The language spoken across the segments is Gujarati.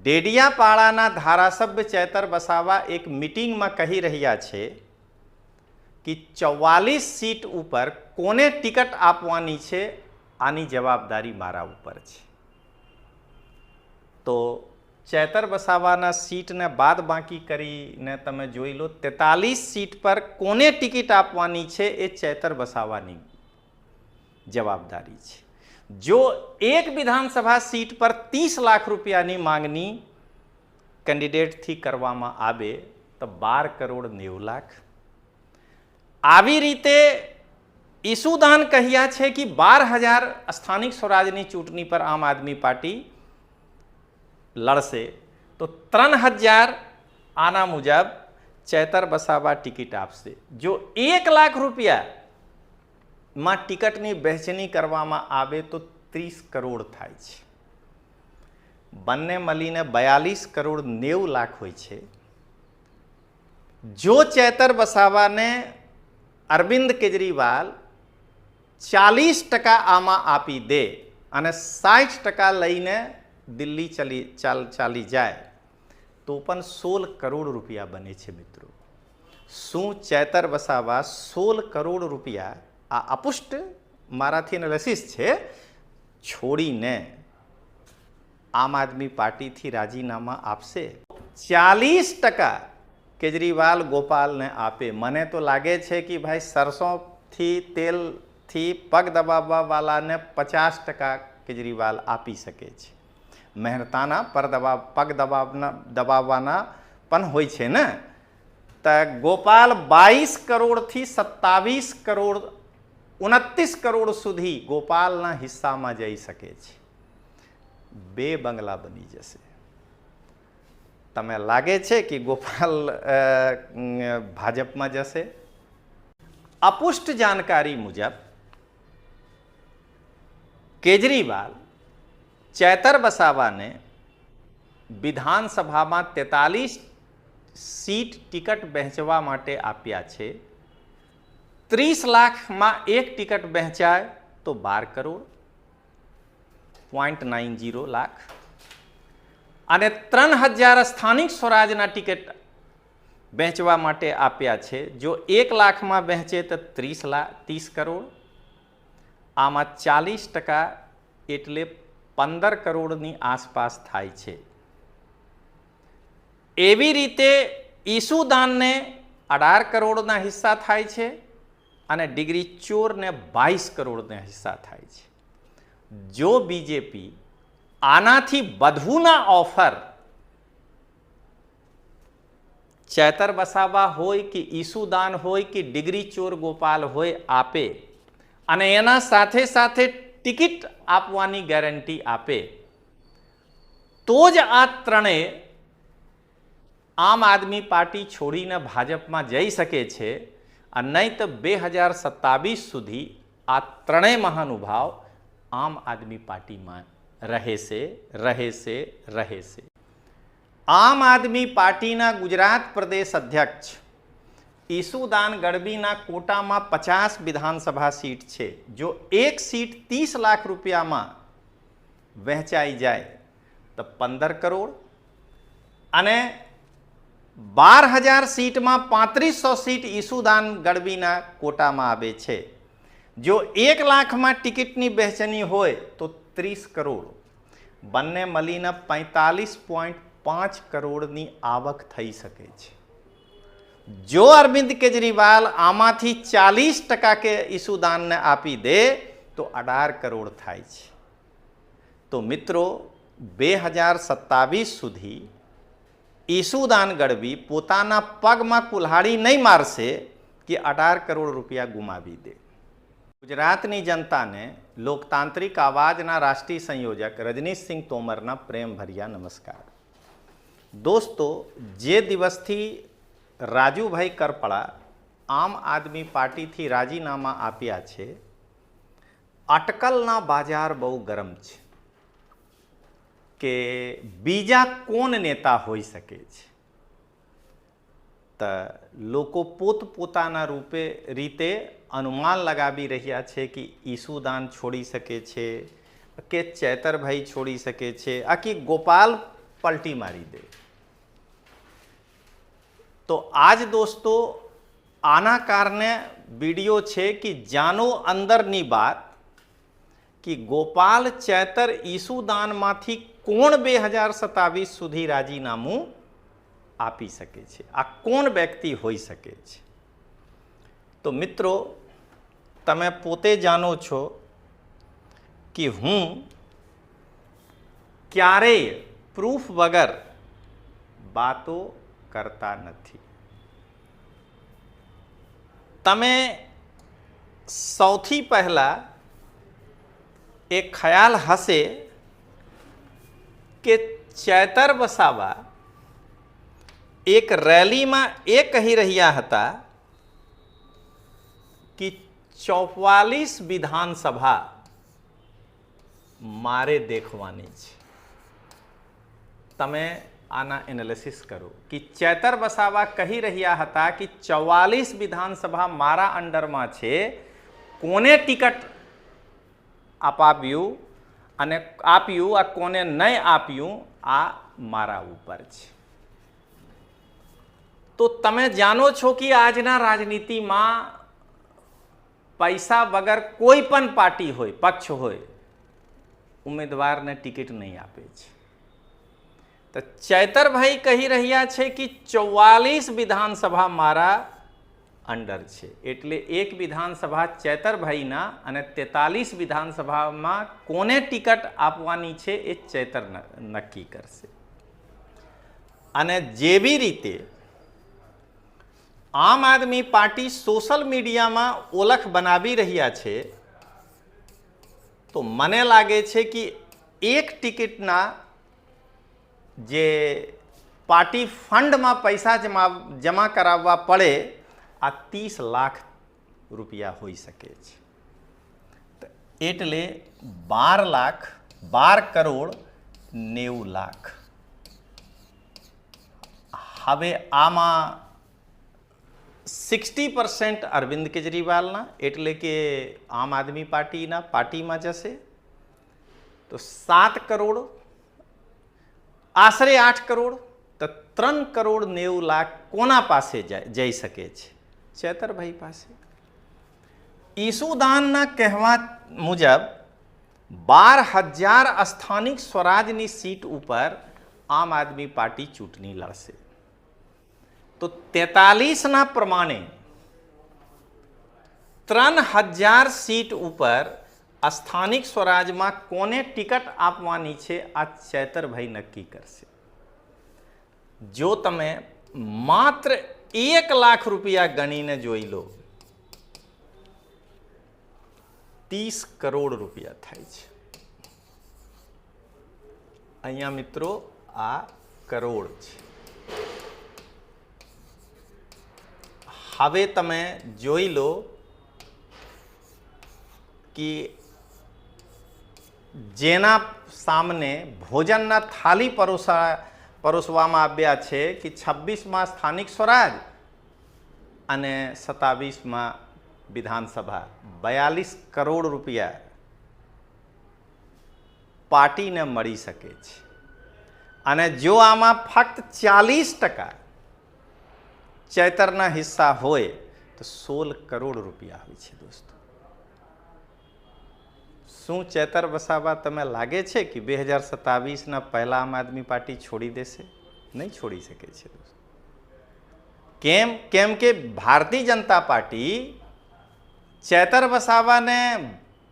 ડેડિયાપાડાના ધારાસભ્ય ચેતર વસાવા એક મીટિંગમાં કહી રહ્યા છે કે 44 સીટ ઉપર કોને ટિકિટ આપવાની છે આની જવાબદારી મારા ઉપર છે. તો ચેતર વસાવાના સીટને બાદ બાકી કરીને તમે જોઈ લો 43 સીટ પર કોને ટિકિટ આપવાની છે એ ચેતર વસાવાની જવાબદારી છે. જો એક વિધાનસભા સીટ પર 30 લાખ રૂપિયાની માંગણી કેન્ડિડેટથી કરવામાં આવે તો 12 કરોડ 90 લાખ. આવી રીતે ઈસુદાન કહ્યા છે કે 12,000 સ્થાનિક સ્વરાજની ચૂંટણી પર આમ આદમી પાર્ટી લડશે તો 3,000 આના મુજબ ચેતર વસાવા ટિકિટ આપશે. જો 1 લાખ રૂપિયામાં ટિકિટની વહેંચણી કરવામાં આવે તો 30 કરોડ થાય છે. બંને મળીને 42 કરોડ 90 લાખ હોય છે. જો ચેતર વસાવાને અરવિંદ કેજરીવાલ 40% આમાં આપી દે અને 60% લઈને દિલ્હી ચાલી જાય તો પણ 16 કરોડ રૂપિયા બને છે. મિત્રો, શું ચેતર વસાવા 16 કરોડ રૂપિયા આ અપુષ્ટ મારાથી એનાલિસિસ છે છોડીને આમ આદમી પાર્ટીથી રાજીનામા આપશે? 40% કેજરીવાલ ગોપાલને આપે. મને તો લાગે છે કે ભાઈ સરસોથી તેલથી પગ દબાવવાવાળાને 50% કેજરીવાલ આપી શકે છે. મહેનતાના પર પગ દબાવવાના પણ હોય છે ને. તો ગોપાલ 22 કરોડથી 27 કરોડ 29 કરોડ સુધી ગોપાલના હિસ્સામાં જઈ શકે છે. 2 બંગલા બની જશે. તમે લાગે છે કે ગોપાલ ભાજપમાં જશે? અપુષ્ટ જાણકારી મુજબ કેજરીવાલ ચેતર વસાવાને વિધાનસભામાં 43 સીટ ટિકિટ વહેંચવા માટે આપ્યા છે. 30 લાખમાં એક ટિકિટ વહેંચાય તો 12 કરોડ 0.90 લાખ અને 3,000 સ્થાનિક સ્વરાજના ટિકિટ વહેંચવા માટે આપ્યા છે. જો 1 લાખમાં વહેંચે તો 30 કરોડ. આમાં 40% એટલે 15 કરોડની આસપાસ થાય છે. એવી રીતે ઈસુદાનને 18 કરોડના હિસ્સા થાય છે અને ડિગ્રી ચોરને 22 કરોડના હિસ્સા થાય છે. જો બીજેપી આનાથી વધુના ઓફર ચેતર વસાવા હોય કે ઈસુદાન હોય કે ડિગ્રી ચોર ગોપાલ હોય આપે અને એના સાથે સાથે ટિકિટ આપવાની ગેરંટી આપે તો જ આ ત્રણેય આમ આદમી પાર્ટી છોડીને ભાજપમાં જઈ શકે છે. અને નહીં તો 2027 સુધી આ ત્રણેય મહાનુભાવ આમ આદમી પાર્ટીમાં રહેશે. આમ આદમી પાર્ટીના ગુજરાત પ્રદેશ અધ્યક્ષ ઈસુદાન ગઢવીના કોટામાં 50 વિધાનસભા સીટ છે. જો એક સીટ 30 લાખ રૂપિયામાં વહેંચાઈ જાય તો 15 કરોડ અને 12,000 સીટમાં 3500 સીટ ઈસુદાન ગઢવીના કોટામાં આવે છે. જો 1 લાખમાં ટિકિટની વહેંચણી હોય તો 30 કરોડ. બંને મળીને 45.5 કરોડની આવક થઈ શકે છે. જો અરવિંદ કેજરીવાલ આમાંથી 40% કે ઈસુદાનને આપી દે તો 18 કરોડ થાય છે. તો મિત્રો 2027 સુધી ઈસુદાન ગઢવી પોતાના પગમાં કુલ્હાડી નહીં મારશે કે 18 કરોડ રૂપિયા ગુમાવી દે. ગુજરાતની જનતાને લોકતાંત્રિક આવાજના રાષ્ટ્રીય સંયોજક રજનીશસિંહ તોમરના પ્રેમ ભર્યા નમસ્કાર. દોસ્તો, જે દિવસથી રાજુભાઈ કરપડા આમ આદમી પાર્ટીથી રાજીનામા આપ્યા છે, અટકલના બજાર બહુ ગરમ છે કે બીજા કોણ નેતા હોઈ શકે છે. તો લોકો પોતપોતાના રીતે અનુમાન લગાવી રહ્યા છે કે ઈસુદાન છોડી શકે છે કે ચેતરભાઈ છોડી શકે છે, આ કે ગોપાલ પલટી મારી દે. તો આજ દોસ્તો આના કારણે વિડીયો છે કે જાનો અંદરની વાત કે ગોપાલ ચેતર ઈસુદાનમાંથી કોણ 2027 સુધી રાજીનામું આપી શકે છે, આ કોણ વ્યક્તિ હોઈ શકે છે. તો મિત્રો તમે પોતે જાણો છો કે હું ક્યારેય પ્રૂફ વગર વાતો કરતા નથી. તમે સૌથી પહેલા એક ખ્યાલ હશે કે ચેતર વસાવા એક રેલીમાં એ કહી રહ્યા હતા કે 44 વિધાનસભા મારે દેખવાની છે. તમે આના એનાલિસિસ કરો કે ચેતર વસાવા કહી રહ્યા હતા કે 44 વિધાનસભા મારા અંડરમાં છે, કોને ટિકટ અપાવ્યું અને આપ્યું આ કોને નહીં આપ્યું આ મારા ઉપર છે. તો તમે જાણો છો કે આજના રાજનીતિમાં પૈસા વગર કોઈ પણ પાર્ટી હોય, પક્ષ હોય, ઉમેદવારને ટિકિટ નહીં આપે છે. તો ચૈતરભાઈ કહી રહ્યા છે કે 44 વિધાનસભા મારા અંડર છે, એટલે એક વિધાનસભા ચૈતરભાઈના અને 43 વિધાનસભામાં કોને ટિકટ આપવાની છે એ ચૈતર નક્કી કરશે. અને જેવી રીતે આમ આદમી પાર્ટી સોશિયલ મીડિયામાં ઓળખ બનાવી રહ્યા છે, તો મને લાગે છે કે એક ટિકિટના જે પાર્ટી ફંડમાં પૈસા જમા કરાવવા પડે આ 30 લાખ રૂપિયા હોઈ શકે છે. એટલે 12 કરોડ 90 લાખ. હવે આમાં 60% અરવિંદ કેજરીવાલના એટલે કે આમ આદમી પાર્ટીમાં જશે. તો 7 કરોડ, આશરે 8 કરોડ, તો 3 કરોડ 90 લાખ કોના પાસે જઈ શકે છે? ચેતરભાઈ પાસે. ઈસુદાનના કહેવા મુજબ 12,000 સ્થાનિક સ્વરાજની સીટ ઉપર આમ આદમી પાર્ટી ચૂંટણી લડશે. તો 43ના પ્રમાણે 3,000 સીટ ઉપર સ્થાનિક સ્વરાજમાં કોને ટિકટ આપવાની છે આ ચૈતરભાઈ નક્કી કરશે. જો તમે માત્ર 1 લાખ રૂપિયા ગણીને જોઈ લો, 30 કરોડ રૂપિયા થાય છે. અહીંયા મિત્રો આ કરોડ છે. હવે તમે જોઈ લો કે જેના સામને ભોજનના થાળી પરોસવામાં આવ્યા છે કે 26માં સ્થાનિક સ્વરાજ અને 27માં વિધાનસભા, 42 કરોડ રૂપિયા પાર્ટીને મળી શકે છે. અને જો આમાં ફક્ત 40% ચૈતરના હિસ્સા હોય તો 16 કરોડ રૂપિયા હોય છે દોસ્તો. શું ચૈતર વસાવા તમે લાગે છે કે 2027ના પહેલા આમ આદમી પાર્ટી છોડી દેશે? નહીં છોડી શકે છે દોસ્તો. કેમ કે ભારતીય જનતા પાર્ટી ચૈતર વસાવાને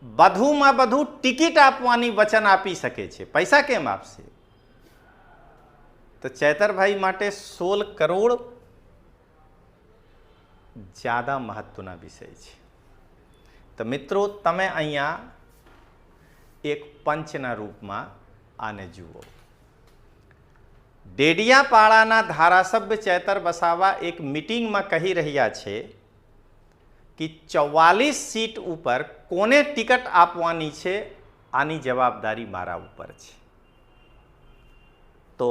વધુમાં વધુ ટિકિટ આપવાની વચન આપી શકે છે. પૈસા કેમ આપશે? તો ચૈતરભાઈ માટે 16 કરોડ જ્યાદા મહત્વના વિષય છે. તો મિત્રો તમે અહીંયા એક પંચના રૂપમાં આને જુઓ. ડેડિયાપાડાના ધારાસભ્ય ચૈતર વસાવા એક મીટિંગમાં કહી રહ્યા છે કે 44 સીટ ઉપર કોને ટિકટ આપવાની છે આની જવાબદારી મારા ઉપર છે. તો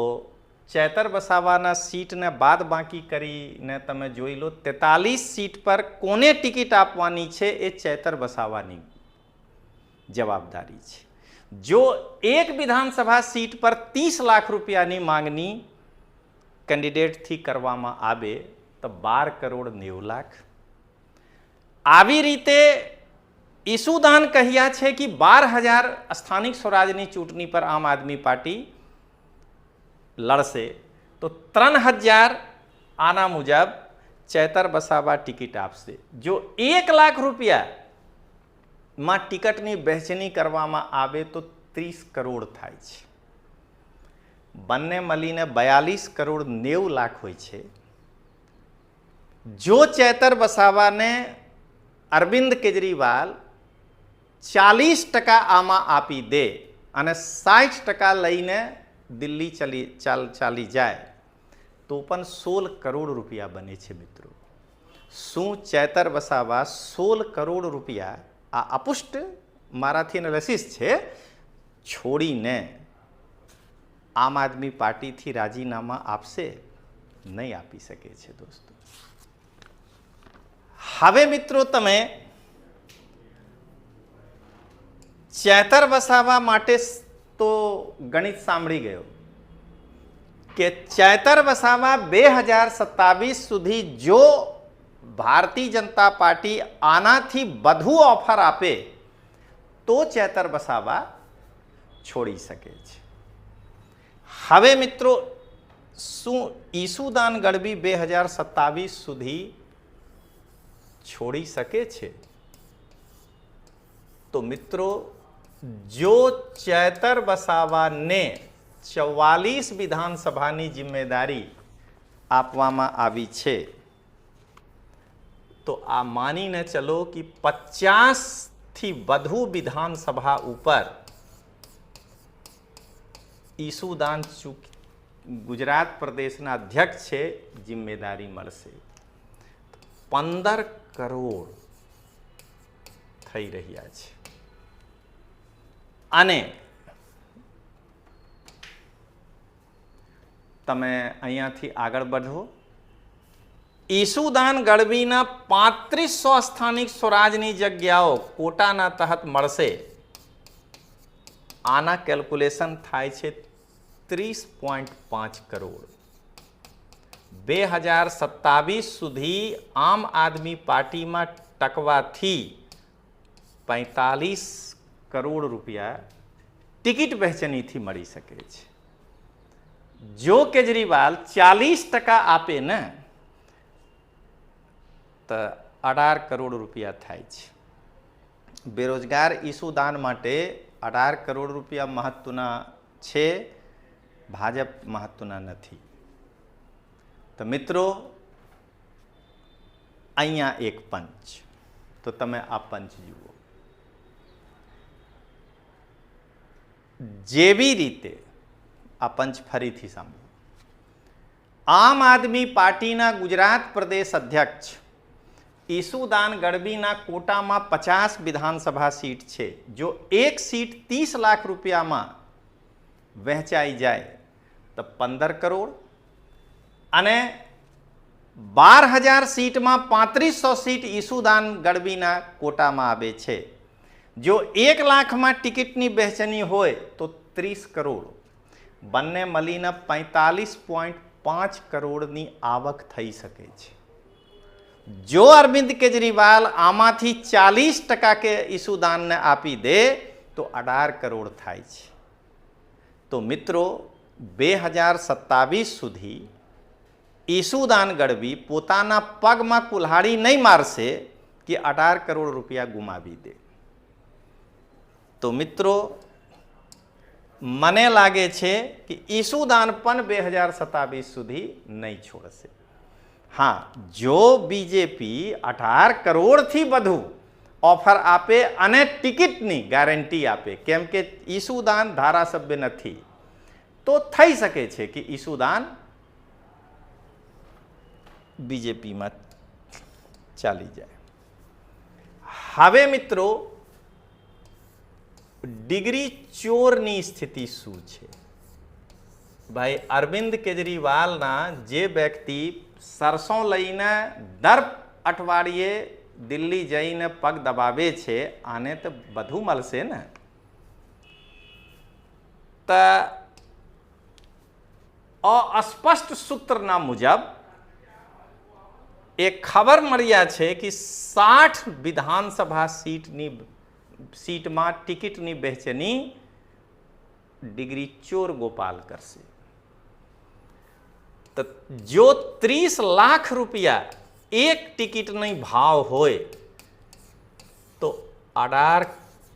ચૈતર વસાવાના સીટને બાદ બાકી કરીને તમે જોઈ લો 43 સીટ પર કોને ટિકિટ આપવાની છે એ ચૈતર વસાવાની જવાબદારી છે. જો એક વિધાનસભા સીટ પર 30 લાખ રૂપિયાની માંગણી કેન્ડિડેટથી કરવામાં આવે તો 12 કરોડ 90 લાખ. આવી રીતે ઈસુદાન કહ્યા છે કે 12,000 સ્થાનિક સ્વરાજની ચૂંટણી પર આમ આદમી પાર્ટી લડશે તો 3,000 આના મુજબ ચેતર વસાવા ટિકિટ આપશે. જો 1 લાખ રૂપિયામાં ટિકિટની વહેંચણી કરવામાં આવે તો 30 કરોડ થાય છે. બંને મળીને 42 કરોડ 90 લાખ હોય છે. જો ચેતર વસાવાને અરવિંદ કેજરીવાલ 40% આમાં આપી દે અને 60% લઈને દિલ્હી ચાલી જાય તો પણ 16 કરોડ રૂપિયા બને છે. મિત્રો, શું ચેતર વસાવા 16 કરોડ રૂપિયા આ અપુષ્ટ મારાથી એનાલિસિસ છે છોડીને આમ આદમી પાર્ટીથી રાજીનામા આપશે? નહીં આપી શકે છે દોસ્તો. હવે મિત્રો તમે ચેતર વસાવા માટે તો ગણિત સાંભળી ગયો કે ચેતર વસાવા 2027 સુધી જો ભારતીય જનતા પાર્ટી આનાથી વધુ ઓફર આપે તો ચેતર વસાવા છોડી શકે છે. હવે મિત્રો શું ઈસુદાન ગઢવી 2027 સુધી છોડી શકે છે? તો મિત્રો જો ચેતર વસાવાને 44 વિધાનસભાની જિમ્મેદારી આપવામાં આવી છે તો આ માનીને ચલો કે 50થી વધુ વિધાનસભા ઉપર ઈસુદાન ગુજરાત પ્રદેશના અધ્યક્ષ છે જિમ્મેદારી મળશે. 15 કરોડ થઈ રહ્યા છે. અને તમે અહીંયાથી આગળ વધો. ઈસુદાન ગઢવીના 3500 સ્થાનિક સ્વરાજની જગ્યાઓ કોટાના તહત મળશે. આના કેલ્ક્યુલેશન થાય છે 30.5 કરોડ. 2027 સુધી આમ આદમી પાર્ટીમાં ટકવાથી 45 કરોડ રૂપિયા ટિકિટ વહેંચણીથી મળી શકે છે. જો કેજરીવાલ 40% આપે ને તો 18 કરોડ રૂપિયા થાય છે. બેરોજગાર ઈસુદાન માટે 18 કરોડ રૂપિયા મહત્વના છે, ભાજપ મહત્વના નથી. તો મિત્રો અહીંયા એક પંચ, તો તમે આ પંચ જુઓ. જેવી રીતે આ પંચ ફરીથી સાંભળો. આમ આદમી પાર્ટીના ગુજરાત પ્રદેશ અધ્યક્ષ ઈસુદાન ગઢવીના કોટામાં 50 વિધાનસભા સીટ છે. જો એક સીટ 30 લાખ રૂપિયામાં વહેંચાઈ જાય તો 15 કરોડ અને 12,000 સીટમાં 3500 સીટ ઈસુદાન ગઢવીના કોટામાં આવે છે. જો 1 લાખમાં ટિકિટની વહેંચણી હોય તો 30 કરોડ, બંને મળીને 45.5 કરોડની આવક થઈ શકે છે. જો અરવિંદ કેજરીવાલ આમાંથી 40% કે ઈસુદાનને આપી દે તો 18 કરોડ થાય છે. તો મિત્રો 2027 સુધી ઈસુદાન ગઢવી પોતાના પગમાં કુલ્હાડી નહીં મારશે કે 18 કરોડ રૂપિયા ગુમાવી દે. તો મિત્રો મને લાગે છે કે ઈસુદાન પણ 2027 સુધી નહીં છોડશે. હા, જો બીજેપી 18 કરોડથી વધુ ઓફર આપે અને ટિકિટની ગેરંટી આપે, કેમ કે ઈસુદાન ધારાસભ્ય નથી, તો થઈ શકે છે કે ઈસુદાન બીજેપીમાં ચાલી જાય. હવે મિત્રો ડિગ્રી ચોરની સ્થિતિ શું છે? ભાઈ અરવિંદ કેજરીવાલના જે વ્યક્તિ સરસો લઈને દર અઠવાડિયે દિલ્હી જઈને પગ દબાવે છે, આને તો બધું મળશે ને. અસ્પષ્ટ સૂત્રના મુજબ એક ખબર મળ્યા છે કે 60 વિધાનસભા સીટમાં ટિકિટની વહેંચણી ડિગ્રી ચોર ગોપાલ કરશે. તો જો 30 લાખ રૂપિયા એક ટિકિટની ભાવ હોય તો 18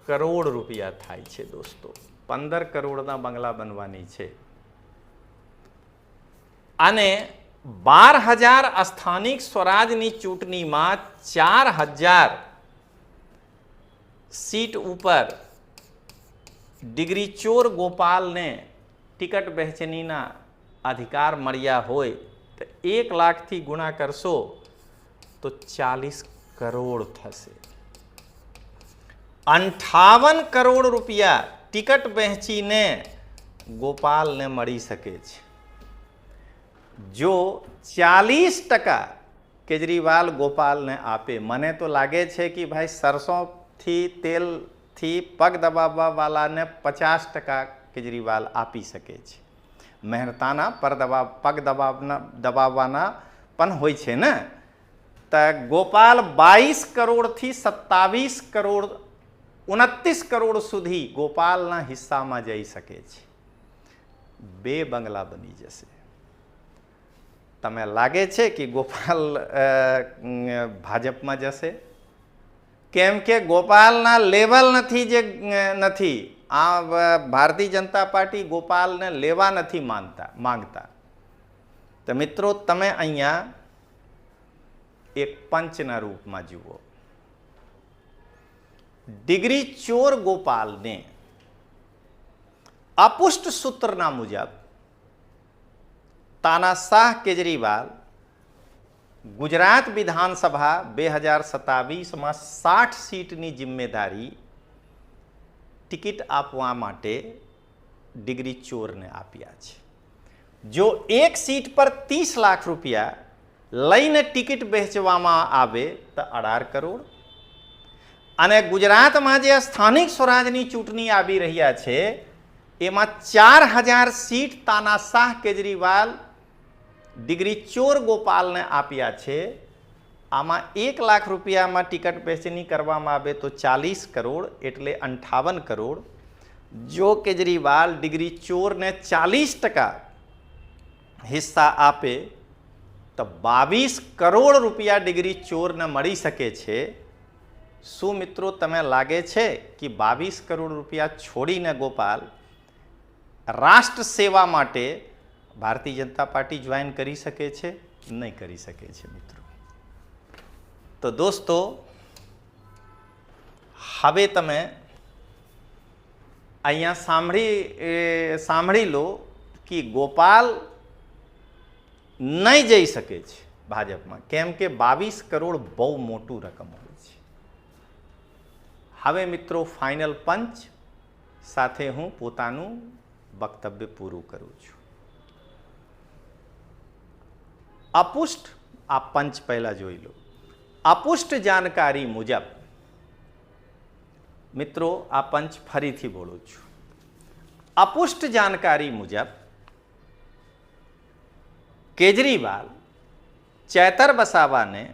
કરોડ રૂપિયા થાય છે દોસ્તો. 15 કરોડના બંગલા બનવાની છે. અને 12,000 સ્થાનિક સ્વરાજની ચૂંટણીમાં 4,000 સીટ ઉપર ડિગ્રી ચોર ગોપાલને ટિકટ વહેંચણીના અધિકાર મળ્યા હોય તો 1 લાખથી ગુણા કરશો તો 40 કરોડ થશે. 58 કરોડ રૂપિયા ટિકટ વહેંચીને ગોપાલને મળી શકે છે. જો 40% કેજરીવાલ ગોપાલને આપે, મને તો લાગે છે કે ભાઈ સરસોથી તેલથી પગ દબાવવાવાળાને 50% કેજરીવાલ આપી શકે છે. મહેનતાના પગ દબાવવાના પણ હોય છે ને. તો ગોપાલ 22 કરોડથી 27 કરોડ 29 કરોડ સુધી ગોપાલના હિસ્સામાં જઈ શકે છે. 2 બંગલા બની જશે. તમે લાગે છે કે ગોપાલ ભાજપમાં જશે? કેમ કે ગોપાલના લેવલ નથી. આ ભારતીય જનતા પાર્ટી ગોપાલને લેવા નથી માંગતા. તો મિત્રો તમે અહીંયા એક પંચના રૂપમાં જુઓ. ડિગ્રી ચોર ગોપાલને અપુષ્ટ સૂત્રના મુજબ તાનાશાહ કેજરીવાલ ગુજરાત વિધાનસભા 2027માં 60 સીટની જિમ્મેદારી ટિકિટ આપવા માટે ડિગ્રી ચોરને આપ્યા છે. જો એક સીટ પર 30 લાખ રૂપિયા લઈને ટિકિટ વહેંચવામાં આવે તો 18 કરોડ. અને ગુજરાતમાં જે સ્થાનિક સ્વરાજની ચૂંટણી આવી રહ્યા છે એમાં 4,000 સીટ તાનાશાહ કેજરીવાલ ડિગ્રી ચોર ગોપાલને આપ્યા છે. આમાં 1 લાખ રૂપિયામાં ટિકટ વહેંચણી કરવામાં આવે તો 40 કરોડ એટલે 58 કરોડ. જો કેજરીવાલ ડિગ્રી ચોરને 40% હિસ્સા આપે તો 22 કરોડ રૂપિયા ડિગ્રી ચોરને મળી શકે છે. શું મિત્રો તમે લાગે છે કે 22 કરોડ રૂપિયા છોડીને ગોપાલ રાષ્ટ્ર સેવા માટે ભારતીય જનતા પાર્ટી જોઈન કરી શકે છે? નહીં કરી શકે છે મિત્રો. તો દોસ્તો હવે તમે અહીંયા સાંભળી લો કે ગોપાલ નહીં જઈ શકે છે ભાજપમાં. કેમ કે 22 કરોડ બહુ મોટું રકમ હોય છે. હવે મિત્રો ફાઇનલ પંચ સાથે હું પોતાનું વક્તવ્ય પૂરું કરું છું. અપુષ્ટ આ પંચ પહેલા જોઈ લો. અપુષ્ટ જાણકારી મુજબ મિત્રો આ પંચ ફરીથી બોલું છું. અપુષ્ટ જાણકારી મુજબ કેજરીવાલ ચૈતર વસાવાને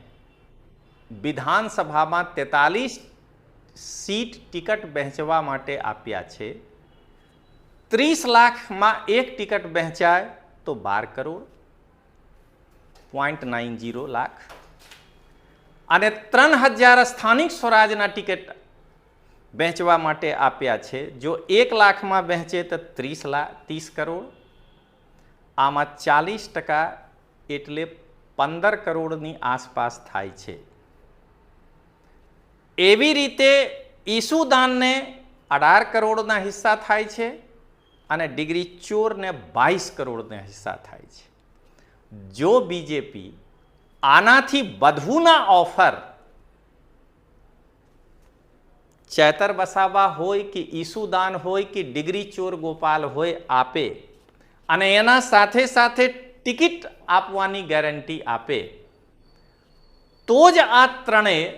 વિધાનસભામાં 43 સીટ ટિકટ વહેંચવા માટે આપ્યા છે. 30 લાખમાં એક ટિકટ વહેંચાય તો 12 કરોડ 0.90 લાખ. અને 3,000 સ્થાનિક સ્વરાજના ટિકિટ વહેંચવા માટે આપ્યા છે. જો 1 લાખમાં વહેંચે તો 30 કરોડ. આમાં 40% એટલે 15 કરોડની આસપાસ થાય છે. એવી રીતે ઈસુદાનને 18 કરોડના હિસ્સા થાય છે અને ડિગ્રી ચોરને 22 કરોડના હિસ્સા થાય છે. જો બીજેપી આનાથી વધુના ઓફર ચૈતર વસાવા હોય કે ઈસુદાન હોય કે ડિગ્રી ચોર ગોપાલ હોય આપે અને એના સાથે સાથે ટિકિટ આપવાની ગેરંટી આપે તો જ આ ત્રણેય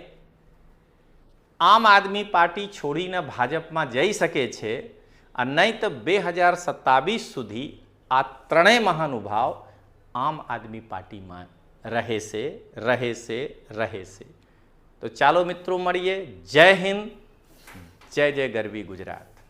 આમ આદમી પાર્ટી છોડીને ભાજપમાં જઈ શકે છે. नहीं तो 2027 सुधी आ ત્રણેય મહાનુભાવ આમ આદમી પાર્ટીમાં રહે છે। તો ચાલો મિત્રો મળીએ। જય હિન્દ, જય જય ગરવી ગુજરાત।